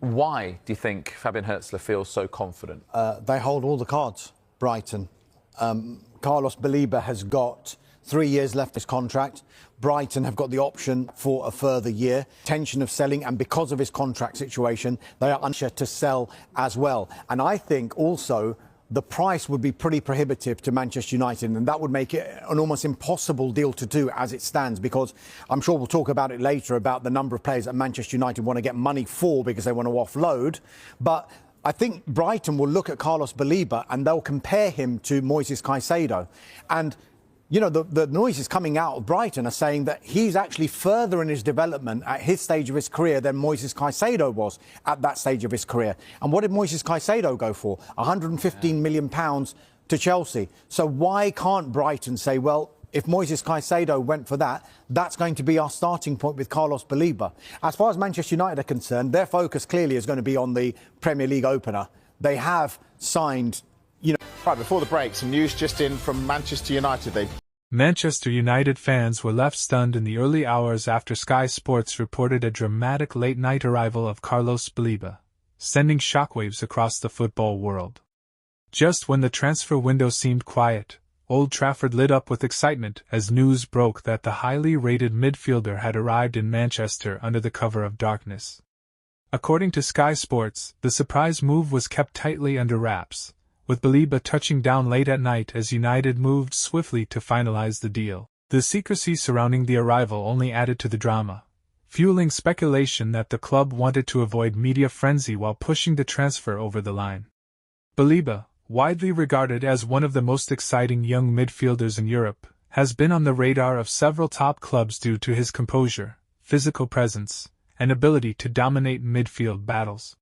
Why do you think Fabian Hürzeler feels so confident? They hold all the cards, Brighton. Carlos Baleba has got 3 years left his contract. Brighton have got the option for a further year. Intention of selling, and because of his contract situation, they are unsure to sell as well. And I think also the price would be pretty prohibitive to Manchester United, and that would make it an almost impossible deal to do as it stands, because I'm sure we'll talk about it later about the number of players that Manchester United want to get money for because they want to offload. But I think Brighton will look at Carlos Baleba and they'll compare him to Moises Caicedo. And you know, the noises coming out of Brighton are saying that he's actually further in his development at his stage of his career than Moises Caicedo was at that stage of his career. And what did Moises Caicedo go for? £115 million to Chelsea. So why can't Brighton say, well, if Moises Caicedo went for that, that's going to be our starting point with Carlos Baleba? As far as Manchester United are concerned, their focus clearly is going to be on the Premier League opener. They have signed, Right, before the break, some news just in from Manchester United. Manchester United fans were left stunned in the early hours after Sky Sports reported a dramatic late-night arrival of Carlos Baleba, sending shockwaves across the football world. Just when the transfer window seemed quiet, Old Trafford lit up with excitement as news broke that the highly rated midfielder had arrived in Manchester under the cover of darkness. According to Sky Sports, the surprise move was kept tightly under wraps, with Baleba touching down late at night as United moved swiftly to finalize the deal. The secrecy surrounding the arrival only added to the drama, fueling speculation that the club wanted to avoid media frenzy while pushing the transfer over the line. Baleba, widely regarded as one of the most exciting young midfielders in Europe, has been on the radar of several top clubs due to his composure, physical presence, and ability to dominate midfield battles.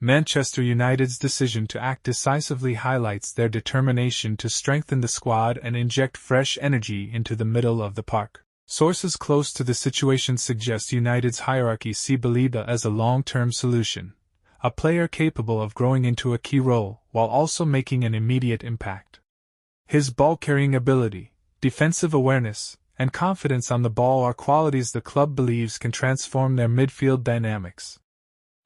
Manchester United's decision to act decisively highlights their determination to strengthen the squad and inject fresh energy into the middle of the park. Sources close to the situation suggest United's hierarchy see Baleba as a long-term solution, a player capable of growing into a key role while also making an immediate impact. His ball-carrying ability, defensive awareness, and confidence on the ball are qualities the club believes can transform their midfield dynamics.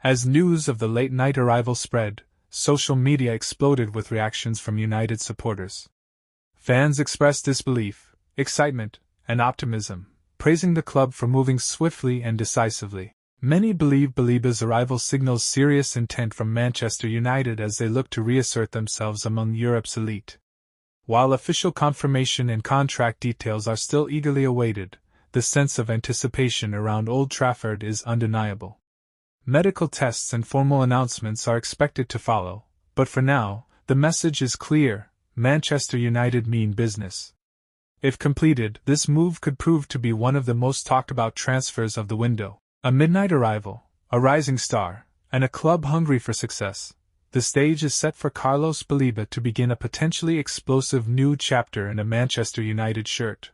As news of the late-night arrival spread, social media exploded with reactions from United supporters. Fans expressed disbelief, excitement, and optimism, praising the club for moving swiftly and decisively. Many believe Baleba's arrival signals serious intent from Manchester United as they look to reassert themselves among Europe's elite. While official confirmation and contract details are still eagerly awaited, the sense of anticipation around Old Trafford is undeniable. Medical tests and formal announcements are expected to follow, but for now, the message is clear: Manchester United mean business. If completed, this move could prove to be one of the most talked about transfers of the window. A midnight arrival, a rising star, and a club hungry for success. The stage is set for Carlos Baleba to begin a potentially explosive new chapter in a Manchester United shirt.